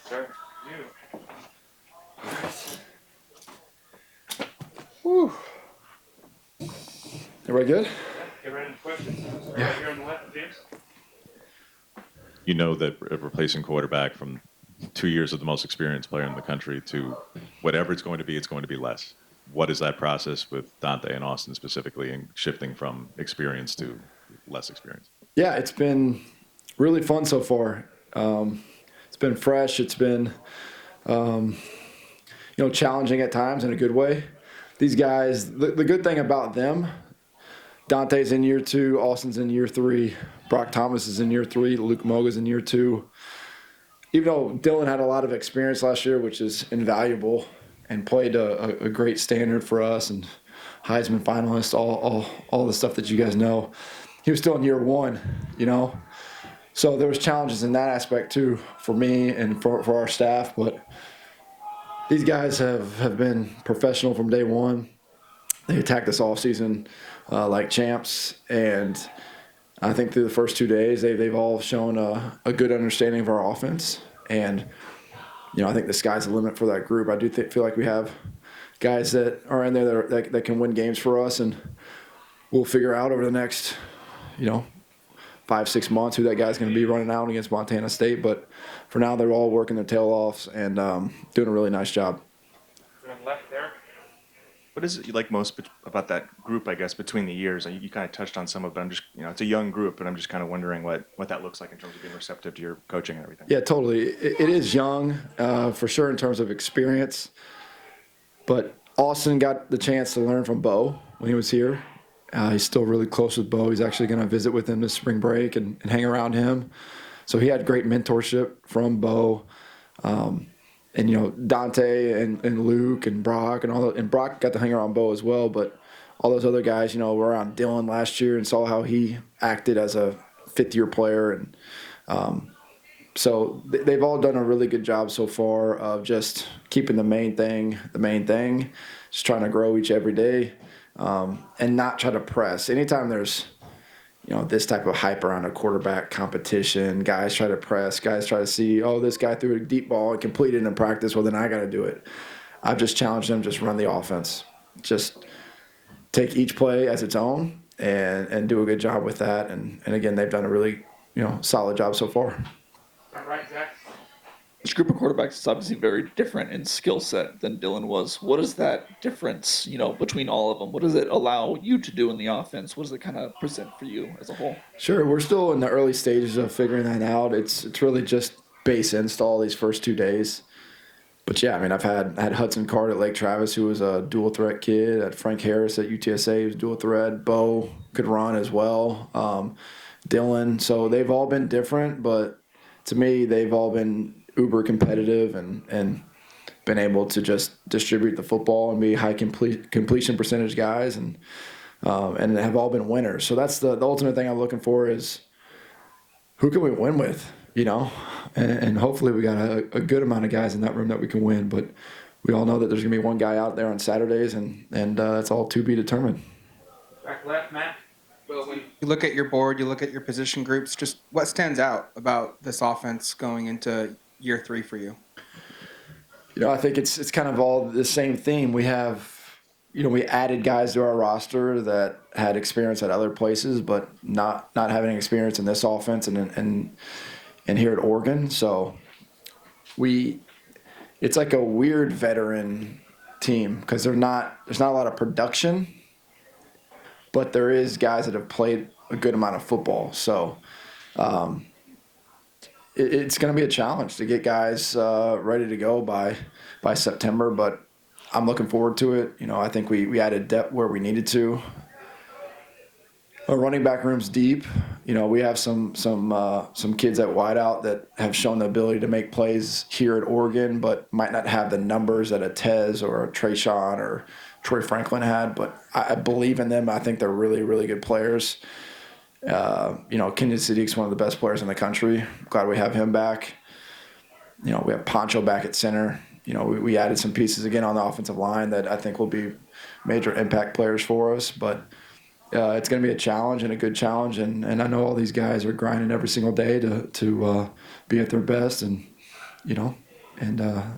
Sir, you. Whew. Everybody good? Get ready to questions. Start Yeah. right here on the left, James. You know that replacing quarterback from 2 years of the most experienced player in the country to whatever it's going to be less. What is that process with Dante and Austin specifically, and shifting from experience to less experience? Yeah, it's been really fun so far. It's been fresh. It's been, challenging at times in a good way. These guys, the good thing about them, Dante's in year 2, Austin's in year 3, Brock Thomas is in year 3, Luke Moga's in year 2. Even though Dylan had a lot of experience last year, which is invaluable, and played a great standard for us and Heisman finalist, all the stuff that you guys know, he was still in year 1, So there was challenges in that aspect too for me and for our staff. But these guys have been professional from day one. They attacked us all season like champs, and I think through the first 2 days they've all shown a good understanding of our offense. And I think the sky's the limit for that group. I do feel like we have guys that are in there that can win games for us, and we'll figure out over the next 5-6 months who that guy's going to be running out against Montana State. But for now, they're all working their tail off and doing a really nice job. On the left there. What is it you like most about that group, I guess, between the years? You kind of touched on some of it. I'm just, it's a young group, but I'm just kind of wondering what that looks like in terms of being receptive to your coaching and everything. Yeah, totally. It is young, for sure, in terms of experience. But Austin got the chance to learn from Bo when he was here. He's still really close with Bo. He's actually going to visit with him this spring break and hang around him. So he had great mentorship from Bo. And Dante and Luke and Brock and Brock got to hang around Bo as well. But all those other guys, were around Dylan last year and saw how he acted as a fifth-year player. And so they've all done a really good job so far of just keeping the main thing, just trying to grow every day. And not try to press. Anytime there's, this type of hype around a quarterback competition, guys try to press, guys try to see, this guy threw a deep ball and completed it in practice, well, then I got to do it. I've just challenged them, just run the offense. Just take each play as its own and do a good job with that. And again, they've done a really, solid job so far. Right, Zach. This group of quarterbacks is obviously very different in skill set than Dylan was. What is that difference, between all of them? What does it allow you to do in the offense? What does it kind of present for you as a whole? Sure, we're still in the early stages of figuring that out. It's really just base install these first 2 days. But yeah, I mean, I've had Hudson Card at Lake Travis, who was a dual threat kid. At Frank Harris at UTSA, who's dual threat. Bo could run as well. Dylan. So they've all been different, but to me, they've all been uber competitive and been able to just distribute the football and be high completion percentage guys and have all been winners. So that's the ultimate thing I'm looking for is who can we win with, and hopefully we got a good amount of guys in that room that we can win. But we all know that there's going to be one guy out there on Saturdays, and it's all to be determined. Back left, Matt. Well, when you look at your board, you look at your position groups, just what stands out about this offense going into year 3 for you? I think it's kind of all the same theme. We have, we added guys to our roster that had experience at other places, but not having experience in this offense and here at Oregon. So it's like a weird veteran team because there's not a lot of production, but there is guys that have played a good amount of football. So it's going to be a challenge to get guys ready to go by September, but I'm looking forward to it. I think we added depth where we needed to. Our running back room's deep. We have some kids at wideout that have shown the ability to make plays here at Oregon, but might not have the numbers that a Tez or a Trayshawn or Troy Franklin had. But I believe in them. I think they're really, really good players. Kenyon Siddique's one of the best players in the country. Glad we have him back. We have Poncho back at center. We added some pieces again on the offensive line that I think will be major impact players for us. But it's going to be a challenge and a good challenge. And I know all these guys are grinding every single day to be at their best. And, And yeah,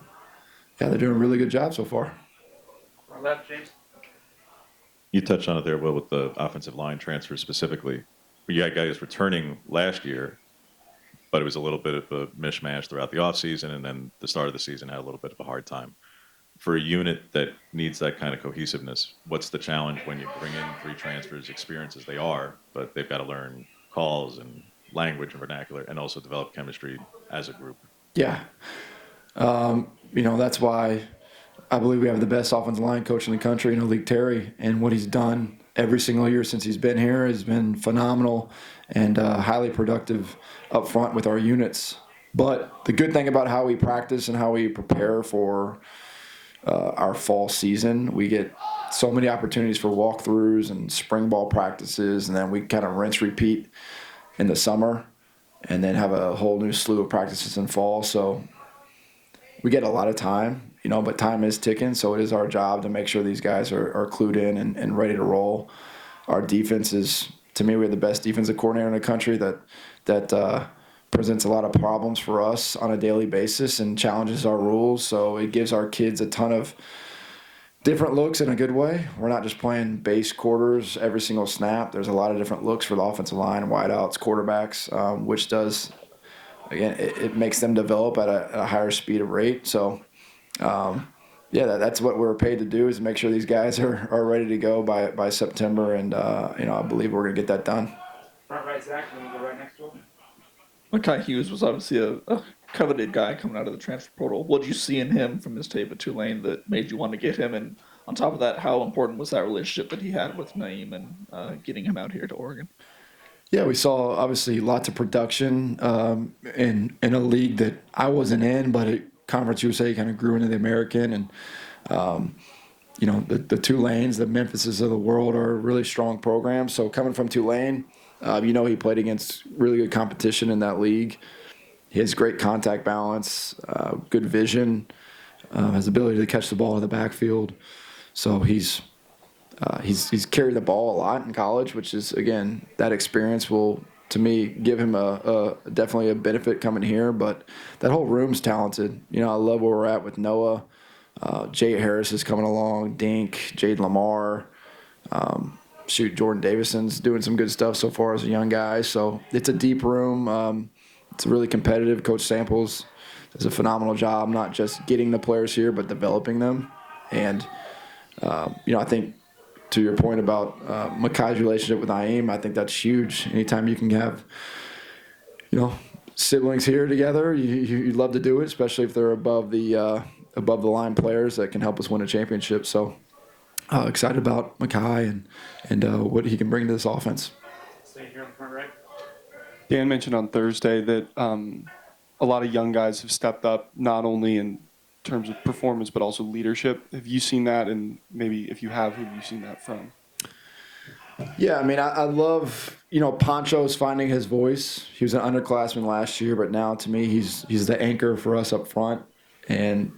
they're doing a really good job so far. Far left, James. You touched on it there, Will, with the offensive line transfers specifically. You had guys returning last year, but it was a little bit of a mishmash throughout the offseason, and then the start of the season had a little bit of a hard time. For a unit that needs that kind of cohesiveness, what's the challenge when you bring in 3 transfers, experienced as they are, but they've got to learn calls and language and vernacular and also develop chemistry as a group? Yeah. That's why I believe we have the best offensive line coach in the country, Malik Terry, and what he's done every single year since he's been here has been phenomenal and highly productive up front with our units. But the good thing about how we practice and how we prepare for our fall season, we get so many opportunities for walkthroughs and spring ball practices, and then we kind of rinse repeat in the summer and then have a whole new slew of practices in fall. So we get a lot of time, but time is ticking, so it is our job to make sure these guys are clued in and ready to roll. Our defense is, to me, we have the best defensive coordinator in the country that presents a lot of problems for us on a daily basis and challenges our rules. So it gives our kids a ton of different looks in a good way. We're not just playing base quarters every single snap. There's a lot of different looks for the offensive line, wideouts, quarterbacks, which does, again, it makes them develop at a higher speed of rate. So, that's what we're paid to do, is make sure these guys are ready to go by September. And, I believe we're going to get that done. Front right, Zach. And then we'll go right next to him. Makai Hughes was obviously a coveted guy coming out of the transfer portal. What did you see in him from his tape at Tulane that made you want to get him? And on top of that, how important was that relationship that he had with Naeem and getting him out here to Oregon? Yeah, we saw obviously lots of production in a league that I wasn't in, but at Conference USA kind of grew into the American. And, the Tulanes, the Memphises of the world are really strong programs. So coming from Tulane, he played against really good competition in that league. He has great contact balance, good vision, has the ability to catch the ball in the backfield. So he's carried the ball a lot in college, which is, again, that experience will, to me, give him definitely a benefit coming here. But that whole room's talented. I love where we're at with Noah. Jay Harris is coming along, Dink, Jade Lamar. Jordan Davison's doing some good stuff so far as a young guy. So it's a deep room. It's really competitive. Coach Samples does a phenomenal job, not just getting the players here, but developing them. And, I think to your point about Makai's relationship with Naeem, I think that's huge. Anytime you can have, siblings here together, you'd love to do it, especially if they're above the line players that can help us win a championship. So excited about Makai and what he can bring to this offense. Stay here on the front right. Dan mentioned on Thursday that a lot of young guys have stepped up, not only in terms of performance, but also leadership. Have you seen that? And maybe if you have, who have you seen that from? Yeah, I love, Pancho's finding his voice. He was an underclassman last year, but now to me, he's the anchor for us up front. And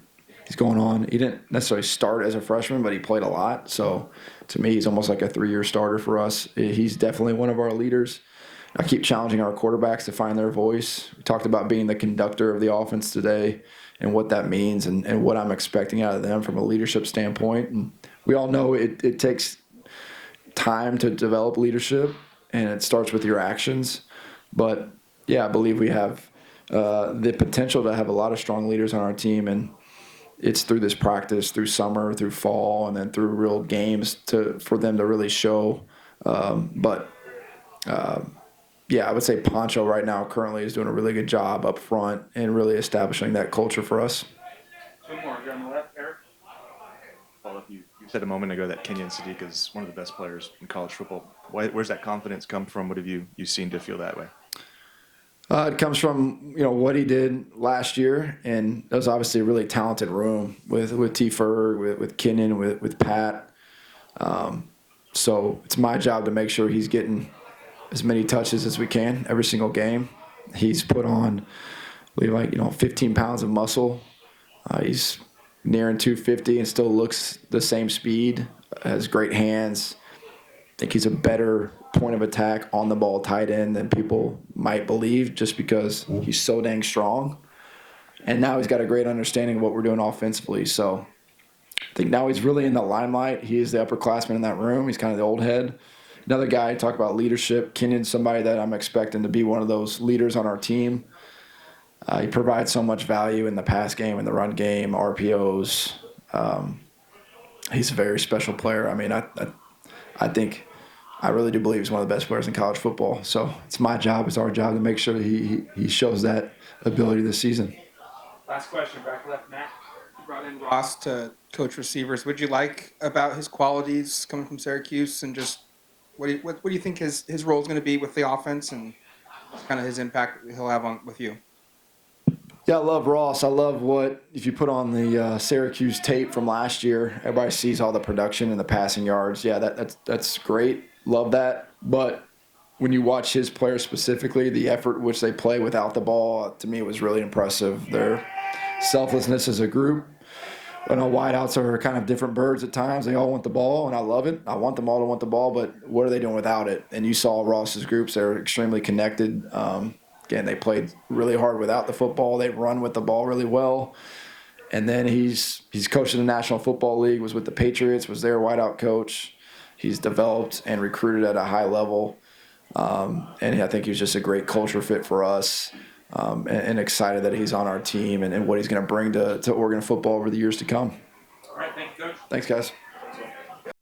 he's going on. He didn't necessarily start as a freshman, but he played a lot. So to me, he's almost like a 3-year starter for us. He's definitely one of our leaders. I keep challenging our quarterbacks to find their voice. We talked about being the conductor of the offense today and what that means and what I'm expecting out of them from a leadership standpoint. And we all know it takes time to develop leadership, and it starts with your actions. But, yeah, I believe we have the potential to have a lot of strong leaders on our team, and it's through this practice, through summer, through fall, and then through real games for them to really show. Yeah, I would say Pancho right now currently is doing a really good job up front and really establishing that culture for us. Two more here on the left, Eric. Well, you said a moment ago that Kenyon Sadiq is one of the best players in college football. Where's that confidence come from? What have you seen to feel that way? It comes from what he did last year, and that was obviously a really talented room with T. Ferg, with Kenyon, with Pat. So it's my job to make sure he's getting as many touches as we can every single game. He's put on, I believe, 15 pounds of muscle. He's nearing 250 and still looks the same speed. Has great hands. I think he's a better point of attack on the ball tight end than people might believe, just because he's so dang strong. And now he's got a great understanding of what we're doing offensively. So I think now he's really in the limelight. He is the upperclassman in that room. He's kind of the old head. Another guy, talk about leadership. Kenyon's somebody that I'm expecting to be one of those leaders on our team. He provides so much value in the pass game, in the run game, RPOs. He's a very special player. I mean, I think I really do believe he's one of the best players in college football. So it's my job, it's our job to make sure that he shows that ability this season. Last question, back left, Matt. You brought in Ross to coach receivers. What do you like about his qualities coming from Syracuse, and just what do you think his role is going to be with the offense, and kind of his impact he'll have on with you? Yeah, I love Ross. I love what, if you put on the Syracuse tape from last year, everybody sees all the production and the passing yards. Yeah, that's great. Love that. But when you watch his players specifically, the effort which they play without the ball, to me, was really impressive. Their selflessness as a group. I know wideouts are kind of different birds at times. They all want the ball, and I love it. I want them all to want the ball, but what are they doing without it? And you saw Ross's groups. They're extremely connected. Again, they played really hard without the football. They run with the ball really well. And then he's coached in the National Football League, was with the Patriots, was their wideout coach. He's developed and recruited at a high level. And I think he's just a great culture fit for us, and excited that he's on our team and what he's going to bring to Oregon football over the years to come. All right, thank you, Coach. Thanks, guys.